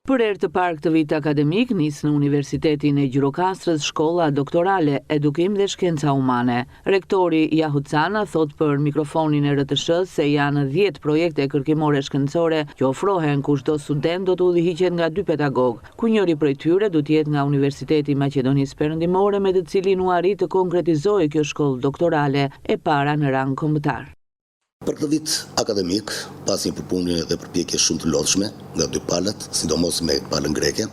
Për herë të parë këtë vit akademik, nis në Universitetin e Gjirokastrës shkolla doktorale Edukim dhe Shkenca Humane. Rektori Jahucana thot për mikrofonin e RTS se janë 10 projekte kërkimore shkencore që ofrohen ku çdo student do të udhëhiqet nga 2 pedagog, ku njëri prej tyre do të jetë nga Universiteti i Maqedonisë Perëndimore, me të cilin u arrit të konkretizojë kjo shkollë doktorale e para në rang kombëtar. Për këtë vit akademik, pas një përpunje dhe përpjekje shumë të lodhshme nga 2 palët, sidomos me palën greke,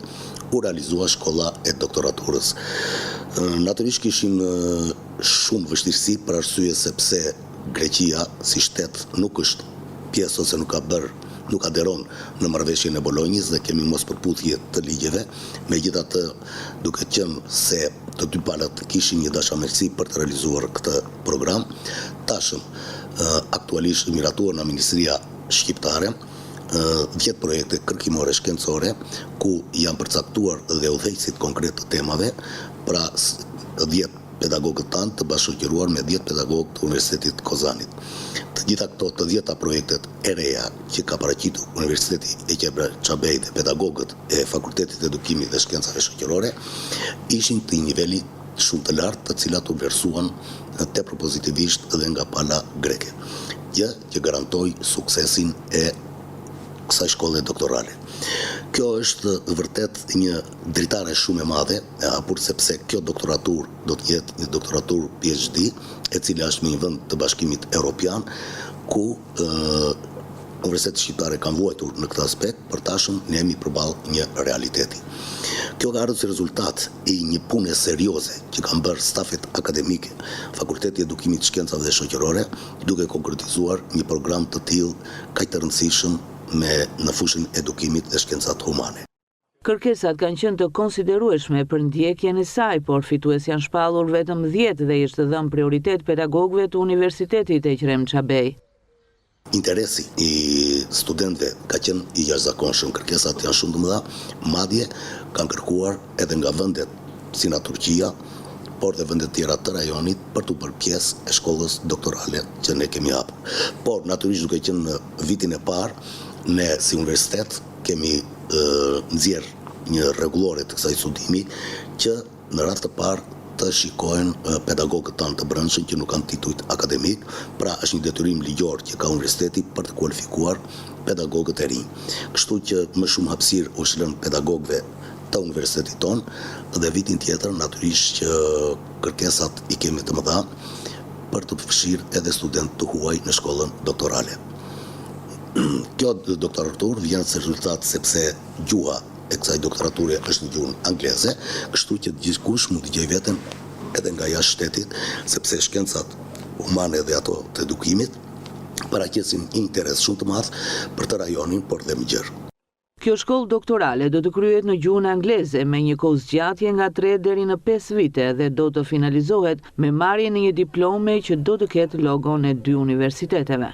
u realizua shkolla e doktoraturës. Natyrisht kishim shumë vështirësi për arsye sepse Greqia si shtet nuk është pjesë ose nuk aderon në marrëveshjen e Bolonjës dhe kemi mos përputhje të ligjeve. Megjithatë, duke qenë se të 2 palët kishin një dashamirësi për të realizuar këtë program, tashëm aktualisht miratuar nga Ministria Shqiptare 10 projekte kërkimore shkencore ku janë përcaktuar dhe udhëheqësit konkret të temave, pra 10 pedagogët tanë të bashkëqëruar me 10 pedagogë të Universitetit Kozanit. Të gjitha këto të 10 projektet e reja që ka paraqitur Universiteti e Qabej dhe pedagogët e Fakultetit të Edukimit dhe Shkencave Shoqërore ishin të një niveli shumë të lartë, të cilat u vlerësuan tepër pozitivisht dhe nga pala greke, gjë që garantoi suksesin e kësaj shkolle doktorale. Kjo është vërtet një dritare shumë e madhe, por sepse kjo doktoratur do të jetë një doktoratur PhD, e cila është me një vend të Bashkimit Evropian, ku Universiteti Shqiptare kanë vuajtur në këtë aspekt, për tashëm ne jemi përballë një realiteti. Kjo ka ardhur si rezultat i një pune serioze që kanë bërë stafet akademike, Fakulteti i Edukimit, Shkencave dhe Shoqërore, duke konkretizuar një program të tillë kaq të rëndësishëm në fushën e edukimit dhe shkencat humane. Kërkesat kanë qenë të konsiderueshme për ndjekjen e saj, por fitues janë shpallur vetëm 10 dhe ishte dhënë prioritet pedagogëve të Universitetit e Qrem Qabej. Interesi i studentëve ka qenë i jashtëzakonshëm, kërkesat janë shumë të mëdha, madje kanë kërkuar edhe nga vendet si nga Turqia, por dhe vendet tjera të rajonit për të bërë pjesë e shkollës doktorale që ne kemi hapur. Por natyrisht duke qenë në vitin e parë, ne si universitet kemi nxjerrë një rregullore të kësaj studimi që në radhë të parë të shikojnë pedagogët tanë të brendshëm që nuk kanë titull akademik, pra është një detyrim ligjor që ka universiteti për të kualifikuar pedagogët e rinj. Kështu që më shumë hapësirë u shëllën pedagogëve të universitetit tonë dhe vitin tjetër natyrisht që kërkesat i kemi të mëdha për të përfshirë edhe student të huaj në shkollën doktorale. Kjo doktoratur vjen si rezultat sepse gjuha e kësaj doktorature është në gjuhën angleze, kështu që gjithkush mund të gjejë veten edhe nga jashtë shtetit, sepse shkencat humane dhe ato të edukimit paraqesin interes shumë të madh për të rajonin, por dhe më gjerë. Kjo shkollë doktorale do të kryhet në gjuhën angleze me një kohë zgjatje nga 3 deri në 5 vite dhe do të finalizohet me marrjen e një diplome që do të ketë logon e 2 universiteteve.